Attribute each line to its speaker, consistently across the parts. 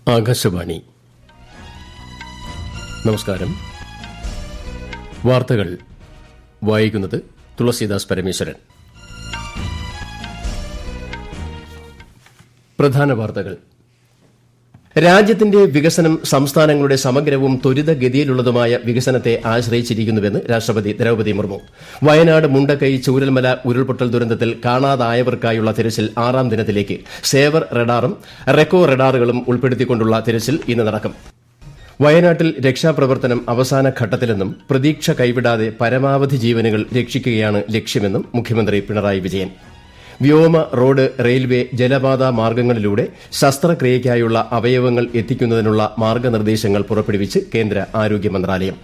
Speaker 1: ആകാശവാണി. നമസ്കാരം. വാർത്തകൾ വായിക്കുന്നത് തുളസീദാസ് പരമേശ്വരൻ. പ്രധാന വാർത്തകൾ. രാജ്യത്തിന്റെ വികസനം സംസ്ഥാനങ്ങളുടെ സമഗ്രവും ത്വരിതഗതിയിലുള്ളതുമായ വികസനത്തെ ആശ്രയിച്ചിരിക്കുന്നുവെന്ന് രാഷ്ട്രപതി ദ്രൌപദി മുർമു. വയനാട് മുണ്ടക്കൈ ചൂരൽമല ഉരുൾപൊട്ടൽ ദുരന്തത്തിൽ കാണാതായവർക്കായുള്ള തിരച്ചിൽ 6ാം ദിനത്തിലേക്ക് സേവർ റഡാറും റെക്കോ റഡാറുകളും ഉൾപ്പെടുത്തിക്കൊണ്ടുള്ള തിരച്ചിൽ ഇന്ന് നടക്കും. വയനാട്ടിൽ രക്ഷാപ്രവർത്തനം അവസാന ഘട്ടത്തിലെന്നും പ്രതീക്ഷ കൈവിടാതെ പരമാവധി ജീവനുകൾ രക്ഷിക്കുകയാണ് ലക്ഷ്യമെന്നും മുഖ്യമന്ത്രി പിണറായി വിജയൻ. വ്യോമ, റോഡ്, റെയിൽവേ, ജലപാത മാർഗ്ഗങ്ങളിലൂടെ ശസ്ത്രക്രിയയ്ക്കായുള്ള അവയവങ്ങൾ എത്തിക്കുന്നതിനുള്ള മാർഗ്ഗനിർദ്ദേശങ്ങൾ പുറപ്പെടുവിച്ച് കേന്ദ്ര ആരോഗ്യ മന്ത്രാലയം.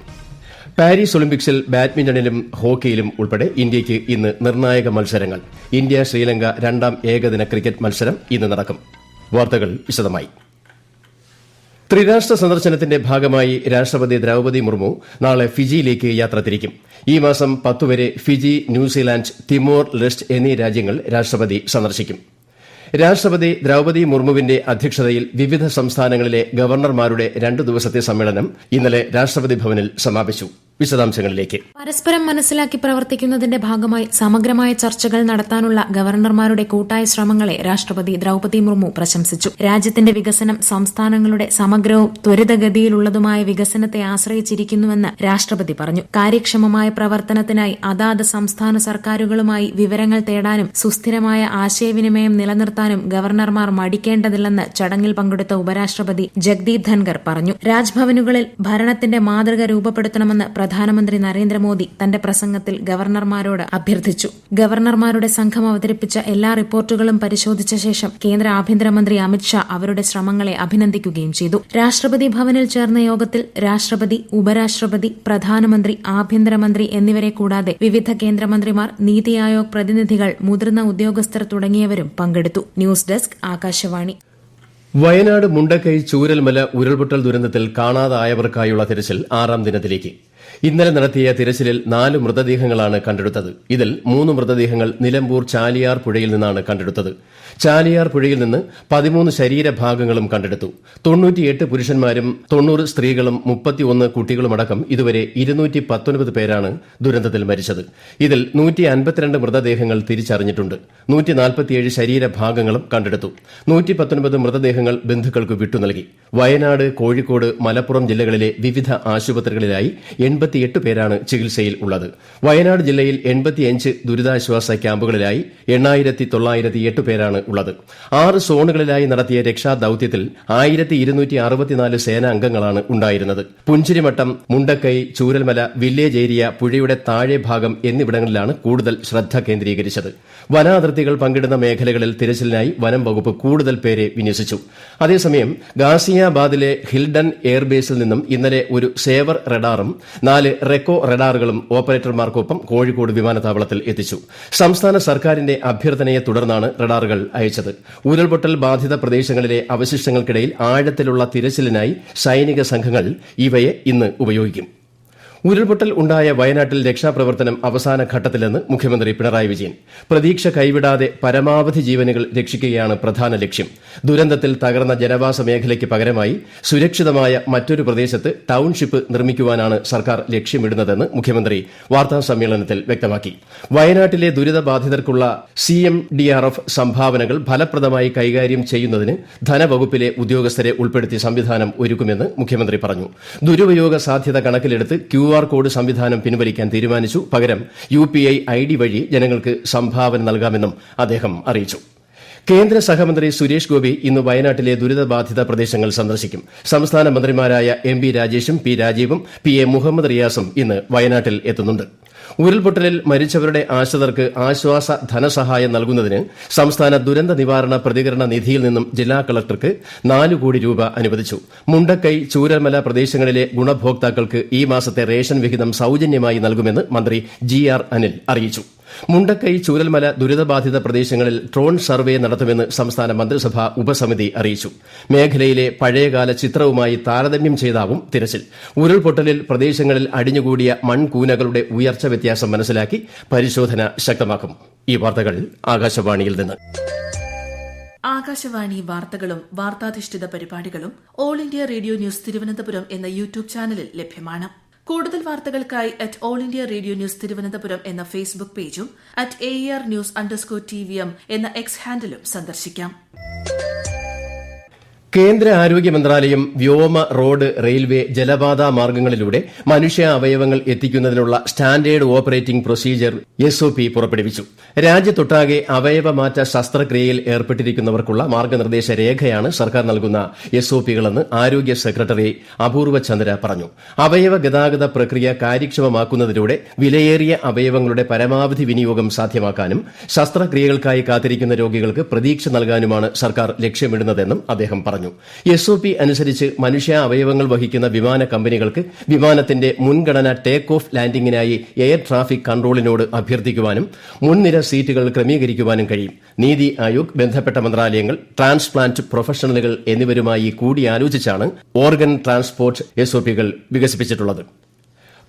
Speaker 1: പാരീസ് ഒളിമ്പിക്സിൽ ബാഡ്മിന്റണിലും ഹോക്കിയിലും ഉൾപ്പെടെ ഇന്ത്യയ്ക്ക് ഇന്ന് നിർണായക മത്സരങ്ങൾ. ഇന്ത്യ ശ്രീലങ്ക 2ാം ഏകദിന ക്രിക്കറ്റ് മത്സരം ഇന്ന് നടക്കും. വാർത്തകൾ വിശദമായി. ത്രിരാഷ്ട്ര സന്ദർശനത്തിന്റെ ഭാഗമായി രാഷ്ട്രപതി ദ്രൌപദി മുർമു നാളെ ഫിജിയിലേക്ക് യാത്ര തിരിക്കും. ഈ മാസം 10 വരെ ഫിജി, ന്യൂസിലാന്റ്, തിമോർ ലെസ്റ്റ് എന്നീ രാജ്യങ്ങൾ രാഷ്ട്രപതി സന്ദർശിക്കും. രാഷ്ട്രപതി ദ്രൌപദി മുർമുവിന്റെ അധ്യക്ഷതയിൽ വിവിധ സംസ്ഥാനങ്ങളിലെ ഗവർണർമാരുടെ 2 ദിവസത്തെ സമ്മേളനം ഇന്നലെ രാഷ്ട്രപതി ഭവനിൽ സമാപിച്ചു. വിശദാംശങ്ങളിലേക്ക്.
Speaker 2: പരസ്പരം മനസ്സിലാക്കി പ്രവർത്തിക്കുന്നതിന്റെ ഭാഗമായി സമഗ്രമായ ചർച്ചകൾ നടത്താനുള്ള ഗവർണർമാരുടെ കൂട്ടായ ശ്രമങ്ങളെ രാഷ്ട്രപതി ദ്രൌപദി മുർമു പ്രശംസിച്ചു. രാജ്യത്തിന്റെ വികസനം സംസ്ഥാനങ്ങളുടെ സമഗ്രവും ത്വരിതഗതിയിലുള്ളതുമായ വികസനത്തെ ആശ്രയിച്ചിരിക്കുന്നുവെന്ന് രാഷ്ട്രപതി പറഞ്ഞു. കാര്യക്ഷമമായ പ്രവർത്തനത്തിനായി അതാത് സംസ്ഥാന സർക്കാരുകളുമായി വിവരങ്ങൾ തേടാനും സുസ്ഥിരമായ ആശയവിനിമയം നിലനിർത്താനും ഗവർണർമാർ മടിക്കേണ്ടതില്ലെന്ന് ചടങ്ങിൽ പങ്കെടുത്ത ഉപരാഷ്ട്രപതി ജഗ്ദീപ് ധൻഖർ പറഞ്ഞു. രാജ്ഭവനുകളിൽ ഭരണത്തിന്റെ മാതൃക രൂപപ്പെടുത്തണമെന്ന് പ്രധാനമന്ത്രി നരേന്ദ്രമോദി തന്റെ പ്രസംഗത്തിൽ ഗവർണർമാരോട് അഭ്യർത്ഥിച്ചു. ഗവർണർമാരുടെ സംഘം അവതരിപ്പിച്ച എല്ലാ റിപ്പോർട്ടുകളും പരിശോധിച്ച ശേഷം കേന്ദ്ര ആഭ്യന്തരമന്ത്രി അമിത്ഷാ അവരുടെ ശ്രമങ്ങളെ അഭിനന്ദിക്കുകയും ചെയ്തു. രാഷ്ട്രപതി ഭവനിൽ ചേർന്ന യോഗത്തിൽ രാഷ്ട്രപതി, ഉപരാഷ്ട്രപതി, പ്രധാനമന്ത്രി, ആഭ്യന്തരമന്ത്രി എന്നിവരെ കൂടാതെ വിവിധ കേന്ദ്രമന്ത്രിമാർ, നീതി ആയോഗ് പ്രതിനിധികൾ, മുതിർന്ന ഉദ്യോഗസ്ഥർ തുടങ്ങിയവരും പങ്കെടുത്തു. News desk, Akashvani.
Speaker 1: വയനാട് മുണ്ടക്കൈ ചൂരൽമല ഉരുൾപൊട്ടൽ ദുരന്തത്തിൽ കാണാതായവർക്കായുള്ള തിരച്ചിൽ 6ാം ദിനത്തിലേക്ക്. ഇന്നലെ നടത്തിയ തിരച്ചിലിൽ 4 മൃതദേഹങ്ങളാണ് കണ്ടെടുത്തത്. ഇതിൽ 3 മൃതദേഹങ്ങൾ നിലമ്പൂർ ചാലിയാർ പുഴയിൽ നിന്നാണ് കണ്ടെടുത്തത്. ചാലിയാർ പുഴയിൽ നിന്ന് 13 ശരീരഭാഗങ്ങളും കണ്ടെടുത്തു. 98 പുരുഷന്മാരും 90 സ്ത്രീകളും 31 കുട്ടികളുമടക്കം ഇതുവരെ 219 പേരാണ് ദുരന്തത്തിൽ മരിച്ചത്. ഇതിൽ 152 മൃതദേഹങ്ങൾ തിരിച്ചറിഞ്ഞിട്ടുണ്ട്. 147 ശരീരഭാഗങ്ങളും കണ്ടെടുത്തു. 119 മൃതദേഹങ്ങൾ ബന്ധുക്കൾക്ക് വിട്ടുനൽകി. വയനാട്, കോഴിക്കോട്, മലപ്പുറം ജില്ലകളിലെ വിവിധ ആശുപത്രികളിലായി 88 പേരാണ് ചികിത്സയിൽ ഉള്ളത്. വയനാട് ജില്ലയിൽ 85 ദുരിതാശ്വാസ ക്യാമ്പുകളിലായി 8908 പേരാണ് ഉള്ളത്. 6 സോണുകളിലായി നടത്തിയ രക്ഷാദൌത്യത്തിൽ 1264 സേനാ അംഗങ്ങളാണ് ഉണ്ടായിരുന്നത്. പുഞ്ചിരിമട്ടം, മുണ്ടക്കൈ, ചൂരൽമല, വില്ലേജ് ഏരിയ, പുഴയുടെ താഴെ ഭാഗം എന്നിവിടങ്ങളിലാണ് കൂടുതൽ ശ്രദ്ധ കേന്ദ്രീകരിച്ചത്. വനാതിർത്തികൾ പങ്കിടുന്ന മേഖലകളിൽ തിരച്ചിലിനായി വനം വകുപ്പ് കൂടുതൽ പേരെ വിന്യസിച്ചു. അതേസമയം ഗാസിയാബാദിലെ ഹിൽഡൺ എയർബേസിൽ നിന്നും ഇന്നലെ ഒരു സേവർ റഡാറും 4 റെക്കോ റഡാറുകളും ഓപ്പറേറ്റർമാർക്കൊപ്പം കോഴിക്കോട് വിമാനത്താവളത്തിൽ എത്തിച്ചു. സംസ്ഥാന സർക്കാരിന്റെ അഭ്യർത്ഥനയെ തുടർന്നാണ് റഡാറുകൾ അയച്ചത്. ഉരുൾപൊട്ടൽ ബാധിത പ്രദേശങ്ങളിലെ അവശിഷ്ടങ്ങൾക്കിടയിൽ ആഴത്തിലുള്ള തിരച്ചിലിനായി സൈനിക സംഘങ്ങൾ ഇവയെ ഇന്ന് ഉപയോഗിക്കും. ഉരുൾപൊട്ടൽ ഉണ്ടായ വയനാട്ടിൽ രക്ഷാപ്രവർത്തനം അവസാന ഘട്ടത്തിലെന്ന് മുഖ്യമന്ത്രി പിണറായി വിജയൻ. പ്രതീക്ഷ കൈവിടാതെ പരമാവധി ജീവനുകൾ രക്ഷിക്കുകയാണ് പ്രധാന ലക്ഷ്യം. ദുരന്തത്തിൽ തകർന്ന ജനവാസ മേഖലയ്ക്ക് പകരമായി സുരക്ഷിതമായ മറ്റൊരു പ്രദേശത്ത് ടൌൺഷിപ്പ് നിർമ്മിക്കുവാനാണ് സർക്കാർ ലക്ഷ്യമിടുന്നതെന്ന് മുഖ്യമന്ത്രി വാർത്താസമ്മേളനത്തിൽ വ്യക്തമാക്കി. വയനാട്ടിലെ ദുരിതബാധിതർക്കുള്ള CMDRF സംഭാവനകൾ ഫലപ്രദമായി കൈകാര്യം ചെയ്യുന്നതിന് ധനവകുപ്പിലെ ഉദ്യോഗസ്ഥരെ ഉൾപ്പെടുത്തി സംവിധാനം ഒരുക്കുമെന്ന് മുഖ്യമന്ത്രി പറഞ്ഞു. ദുരുപയോഗ സാധ്യത കണക്കിലെടുത്ത് QR കോഡ് സംവിധാനം പിൻവലിക്കാൻ തീരുമാനിച്ചു. പകരം UPI ID വഴി ജനങ്ങൾക്ക് സംഭാവന നൽകാമെന്നും അദ്ദേഹം അറിയിച്ചു. കേന്ദ്ര സഹമന്ത്രി സുരേഷ് ഗോപി ഇന്ന് വയനാട്ടിലെ ദുരിതബാധിത പ്രദേശങ്ങൾ സന്ദർശിക്കും. സംസ്ഥാന മന്ത്രിമാരായ MP രാജേഷും P രാജീവും PA മുഹമ്മദ് റിയാസും ഇന്ന് വയനാട്ടിൽ എത്തുന്നുണ്ട്. ഉരുൾപൊട്ടലിൽ മരിച്ചവരുടെ ആശ്രിതർക്ക് ആശ്വാസ ധനസഹായം നൽകുന്നതിന് സംസ്ഥാന ദുരന്ത നിവാരണ പ്രതികരണ നിധിയിൽ നിന്നും ജില്ലാ കളക്ടർക്ക് 4 കോടി രൂപ അനുവദിച്ചു. മുണ്ടക്കൈ, ചൂരൽമല പ്രദേശങ്ങളിലെ ഗുണഭോക്താക്കൾക്ക് ഈ മാസത്തെ റേഷൻ വിഹിതം സൌജന്യമായി നൽകുമെന്ന് മന്ത്രി GR അനിൽ അറിയിച്ചു. മുണ്ടക്കൈ, ചൂരൽമല ദുരിതബാധിത പ്രദേശങ്ങളിൽ ഡ്രോൺ സർവേ നടത്തുമെന്ന് സംസ്ഥാന മന്ത്രിസഭാ ഉപസമിതി അറിയിച്ചു. മേഖലയിലെ പഴയകാല ചിത്രവുമായി താരതമ്യം ചെയ്താവും തിരച്ചിൽ. ഉരുൾപൊട്ടലിൽ പ്രദേശങ്ങളിൽ അടിഞ്ഞുകൂടിയ മൺകൂനകളുടെ ഉയർച്ച വ്യത്യാസം മനസ്സിലാക്കി പരിശോധന ശക്തമാക്കും. ഈ വാർത്തകൾ ആകാശവാണിയിൽ നിന്ന്.
Speaker 3: ആകാശവാണി വാർത്തകളും വാർത്താധിഷ്ഠിത പരിപാടികളും all India radio news Thiruvananthapuram എന്ന യൂട്യൂബ് ചാനലിൽ ലഭ്യമാണ്. കൂടുതൽ വാർത്തകൾക്കായി @all India radio news Thiruvananthapuram എന്ന ഫേസ്ബുക്ക് പേജും @ARnews_TVM എന്ന എക്സ് ഹാൻഡിലും സന്ദർശിക്കാം.
Speaker 1: കേന്ദ്ര ആരോഗ്യ മന്ത്രാലയം വ്യോമ, റോഡ്, റെയിൽവേ, ജലപാത മാർഗ്ഗങ്ങളിലൂടെ മനുഷ്യ അവയവങ്ങൾ എത്തിക്കുന്നതിനുള്ള സ്റ്റാൻഡേർഡ് ഓപ്പറേറ്റിംഗ് പ്രൊസീജിയർ SOP പുറപ്പെടുവിച്ചു. രാജ്യത്തൊട്ടാകെ അവയവമാറ്റ ശസ്ത്രക്രിയയിൽ ഏർപ്പെട്ടിരിക്കുന്നവർക്കുള്ള മാർഗ്ഗനിർദ്ദേശ രേഖയാണ് സർക്കാർ നൽകുന്ന SOPകളെന്ന് ആരോഗ്യ സെക്രട്ടറി അപൂർവ ചന്ദ്ര പറഞ്ഞു. അവയവ ഗതാഗത പ്രക്രിയ കാര്യക്ഷമമാക്കുന്നതിലൂടെ വിലയേറിയ അവയവങ്ങളുടെ പരമാവധി വിനിയോഗം സാധ്യമാക്കാനും ശസ്ത്രക്രിയകൾക്കായി കാത്തിരിക്കുന്ന രോഗികൾക്ക് പ്രതീക്ഷ നൽകാനുമാണ് സർക്കാർ ലക്ഷ്യമിടുന്നതെന്നും അദ്ദേഹം പറഞ്ഞു. SOP അനുസരിച്ച് മനുഷ്യ അവയവങ്ങൾ വഹിക്കുന്ന വിമാന കമ്പനികൾക്ക് വിമാനത്തിന്റെ മുൻഗണന ടേക്ക് ഓഫ് ലാൻഡിംഗിനായി എയർ ട്രാഫിക് കൺട്രോളിനോട് അഭ്യർത്ഥിക്കുവാനും മുൻനിര സീറ്റുകൾ ക്രമീകരിക്കുവാനും കഴിയും. നീതി ആയോഗ്, ബന്ധപ്പെട്ട മന്ത്രാലയങ്ങൾ, ട്രാൻസ്പ്ലാന്റ് പ്രൊഫഷണലുകൾ എന്നിവരുമായി കൂടിയാലോചിച്ചാണ് ഓർഗൻ ട്രാൻസ്പോർട്ട് SOPകൾ വികസിപ്പിച്ചിട്ടുള്ളത്.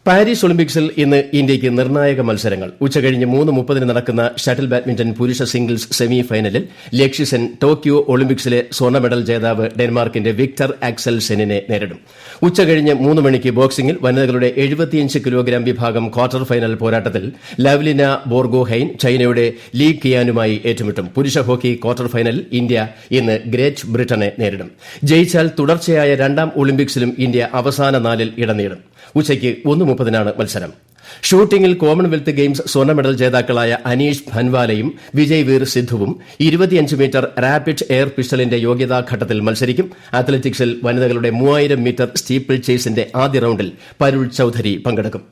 Speaker 1: പാരീസ് ഒളിമ്പിക്സിൽ ഇന്ന് ഇന്ത്യയ്ക്ക് നിർണായക മത്സരങ്ങൾ. ഉച്ചകഴിഞ്ഞ് 3:30 നടക്കുന്ന ഷട്ടിൽ ബാഡ്മിന്റൺ പുരുഷ സിംഗിൾസ് സെമി ഫൈനലിൽ ലക്ഷ്യ സെൻ ടോക്കിയോ ഒളിമ്പിക്സിലെ സ്വർണ്ണ മെഡൽ ജേതാവ് ഡെൻമാർക്കിന്റെ വിക്ടർ ആക്സൽസെനിനെ നേരിടും. ഉച്ചകഴിഞ്ഞ് 3 മണിക്ക് ബോക്സിംഗിൽ വനിതകളുടെ 75 കിലോഗ്രാം വിഭാഗം ക്വാർട്ടർ ഫൈനൽ പോരാട്ടത്തിൽ ലവ്ലിന ബോർഗോഹൈൻ ചൈനയുടെ ലീ കിയാനുമായി ഏറ്റുമുട്ടും. പുരുഷ ഹോക്കി ക്വാർട്ടർ ഫൈനലിൽ ഇന്ത്യ ഇന്ന് ഗ്രേറ്റ് ബ്രിട്ടനെ നേരിടും. ജയിച്ചാൽ തുടർച്ചയായ 2ാം ഒളിമ്പിക്സിലും ഇന്ത്യ അവസാന 4-ൽ ഇടം നേടും. ഉച്ചയ്ക്ക് 1:30 മത്സരം. ഷൂട്ടിംഗിൽ കോമൺവെൽത്ത് ഗെയിംസ് സ്വർണ്ണ മെഡൽ ജേതാക്കളായ അനീഷ് ഭൻവാലയും വിജയ് വീർ സിദ്ധുവും 25 മീറ്റർ റാപ്പിഡ് എയർ പിസ്റ്റളിന്റെ യോഗ്യതാഘട്ടത്തിൽ മത്സരിക്കും. അത്ലറ്റിക്സിൽ വനിതകളുടെ 3000 മീറ്റർ സ്റ്റീപ്പിൾ ചേസിന്റെ ആദ്യ റൌണ്ടിൽ പരുൾ ചൌധരി പങ്കെടുക്കും.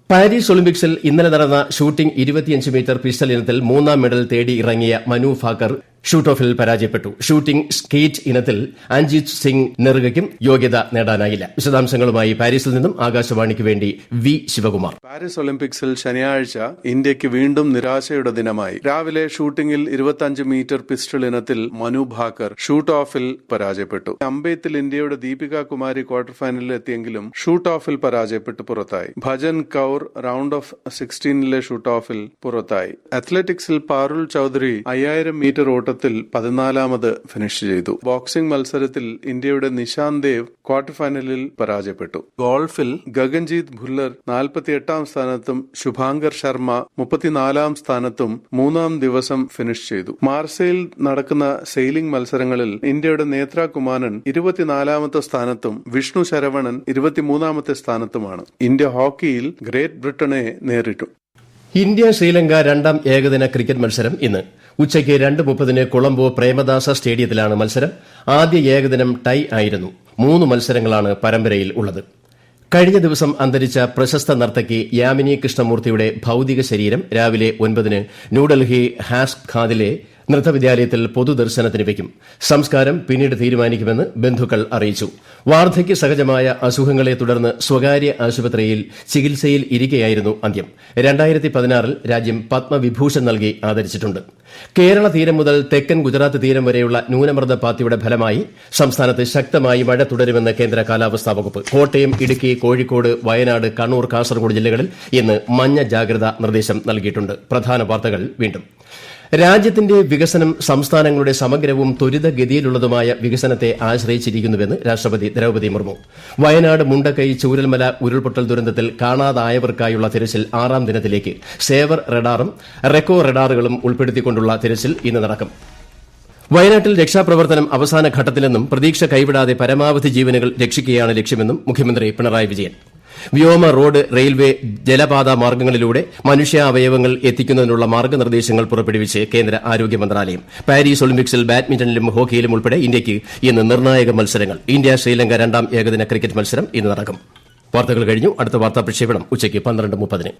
Speaker 1: പാരീസ് ഒളിമ്പിക്സിൽ ഇന്നലെ നടന്ന ഷൂട്ടിംഗ് 25 മീറ്റർ പിസ്റ്റൾ ഇനത്തിൽ 3ാം മെഡൽ തേടി ഇറങ്ങിയ മനു ഭാക്കർ ഷൂട്ട് ഓഫിൽ പരാജയപ്പെട്ടു. ഷൂട്ടിംഗ് സ്കീറ്റ് ഇനത്തിൽ അഞ്ജിത് സിംഗ് നെറുകയ്ക്കും യോഗ്യത നേടാനായില്ല. വിശദാംശങ്ങളുമായി പാരീസിൽ നിന്നും ആകാശവാണിക്ക് വേണ്ടി വി ശിവകുമാർ.
Speaker 4: പാരീസ് ഒളിമ്പിക്സിൽ ശനിയാഴ്ച ഇന്ത്യയ്ക്ക് വീണ്ടും നിരാശയുടെ ദിനമായി. രാവിലെ ഷൂട്ടിംഗിൽ 25 മീറ്റർ പിസ്റ്റൾ ഇനത്തിൽ മനു ഭാക്കർ ഷൂട്ട് ഓഫിൽ പരാജയപ്പെട്ടു. അമ്പെയ്ത്തിൽ ഇന്ത്യയുടെ ദീപിക കുമാരി ക്വാർട്ടർ ഫൈനലിൽ എത്തിയെങ്കിലും ഷൂട്ട് ഓഫിൽ പരാജയപ്പെട്ട് പുറത്തായി. Bhajan Kaur round off 16 shoot ഓഫിൽ പുറത്തായി. അത്ലറ്റിക്സിൽ പാരുൾ ചൌധരി 5000 മീറ്റർ ഓട്ടത്തിൽ 14ാമത് ഫിനിഷ് ചെയ്തു. ബോക്സിംഗ് മത്സരത്തിൽ ഇന്ത്യയുടെ നിശാന്ത് ദേവ് ക്വാർട്ടർ ഫൈനലിൽ പരാജയപ്പെട്ടു. ഗോൾഫിൽ ഗഗൻജീത് ഭുല്ലർ 48ാം സ്ഥാനത്തും ശുഭാങ്കർ ശർമ്മ 34ാം സ്ഥാനത്തും 3ാം ദിവസം ഫിനിഷ് ചെയ്തു. മാർസയിൽ നടക്കുന്ന സെയിലിംഗ് മത്സരങ്ങളിൽ ഇന്ത്യയുടെ നേത്ര കുമാരൻ 24ാമത്തെ സ്ഥാനത്തും വിഷ്ണു ശരവണൻ 23ാമത്തെ സ്ഥാനത്തുമാണ്. ഇന്ത്യ ഹോക്കിയിൽ ഗ്രേറ്റ് ബ്രിട്ടനെ നേരിട്ടു.
Speaker 1: ഇന്ത്യ ശ്രീലങ്ക 2ാം ഏകദിന ക്രിക്കറ്റ് മത്സരം ഇന്ന് ഉച്ചയ്ക്ക് 2:30 കൊളംബോ പ്രേമദാസ സ്റ്റേഡിയത്തിലാണ് മത്സരം. ആദ്യ ഏകദിനം ടൈ ആയിരുന്നു. 3 മത്സരങ്ങളാണ് പരമ്പരയിൽ ഉള്ളത്. കഴിഞ്ഞ ദിവസം അന്തരിച്ച പ്രശസ്ത നർത്തകി യാമിനി കൃഷ്ണമൂർത്തിയുടെ ഭൌതിക ശരീരം രാവിലെ 9 ന്യൂഡൽഹി ഹാസ് ഖാദിലെ നൃത്തവിദ്യാലയത്തിൽ പൊതുദർശനത്തിന് വയ്ക്കും. സംസ്കാരം പിന്നീട് തീരുമാനിക്കുമെന്ന് ബന്ധുക്കൾ അറിയിച്ചു. വാർദ്ധക്യ സഹജമായ അസുഖങ്ങളെ തുടർന്ന് സ്വകാര്യ ആശുപത്രിയിൽ ചികിത്സയിൽ ഇരിക്കെയായിരുന്നു അന്ത്യം. 2016 രാജ്യം പത്മവിഭൂഷൺ നൽകി ആദരിച്ചിട്ടുണ്ട്. കേരള തീരം മുതൽ തെക്കൻ ഗുജറാത്ത് തീരം വരെയുള്ള ന്യൂനമർദ്ദപാത്തിയുടെ ഫലമായി സംസ്ഥാനത്ത് ശക്തമായി മഴ തുടരുമെന്ന് കേന്ദ്ര കാലാവസ്ഥാ വകുപ്പ്. കോട്ടയം, ഇടുക്കി, കോഴിക്കോട്, വയനാട്, കണ്ണൂർ, കാസർഗോഡ് ജില്ലകളിൽ ഇന്ന് മഞ്ഞ ജാഗ്രതാ നിർദ്ദേശം നൽകിയിട്ടുണ്ട്. പ്രധാന വാർത്തകൾ വീണ്ടും. രാജ്യത്തിന്റെ വികസനം സംസ്ഥാനങ്ങളുടെ സമഗ്രവും ത്വരിതഗതിയിലുള്ളതുമായ വികസനത്തെ ആശ്രയിച്ചിരിക്കുന്നുവെന്ന് രാഷ്ട്രപതി ദ്രൌപദി മുർമു. വയനാട് മുണ്ടക്കൈ ചൂരൽമല ഉരുൾപൊട്ടൽ ദുരന്തത്തിൽ കാണാതായവർക്കായുള്ള തിരച്ചിൽ 6ാം ദിനത്തിലേക്ക്. സേവർ റഡാറും റെക്കോ റഡാറുകളും ഉൾപ്പെടുത്തിക്കൊണ്ടുള്ള തിരച്ചിൽ ഇന്ന് നടക്കും. വയനാട്ടിൽ രക്ഷാപ്രവർത്തനം അവസാന ഘട്ടത്തിലെന്നും പ്രതീക്ഷ കൈവിടാതെ പരമാവധി ജീവനുകൾ രക്ഷിക്കുകയാണ് ലക്ഷ്യമെന്നും മുഖ്യമന്ത്രി പിണറായി വിജയൻ. വ്യോമ, റോഡ്, റെയിൽവേ, ജലപാത മാർഗ്ഗങ്ങളിലൂടെ മനുഷ്യാവയവങ്ങൾ എത്തിക്കുന്നതിനുള്ള മാർഗ്ഗനിർദ്ദേശങ്ങൾ പുറപ്പെടുവിച്ച് കേന്ദ്ര ആരോഗ്യ മന്ത്രാലയം. പാരീസ് ഒളിമ്പിക്സിൽ ബാഡ്മിന്റണിലും ഹോക്കിയിലും ഉൾപ്പെടെ ഇന്ത്യയ്ക്ക് ഇന്ന് നിർണായക മത്സരങ്ങൾ. ഇന്ത്യ ശ്രീലങ്ക 2ാം ഏകദിന ക്രിക്കറ്റ് മത്സരം ഇന്ന് നടക്കും. വാർത്തകൾ കഴിഞ്ഞു. അടുത്ത വാർത്താ പ്രക്ഷേപണം ഉച്ചയ്ക്ക് 12:30.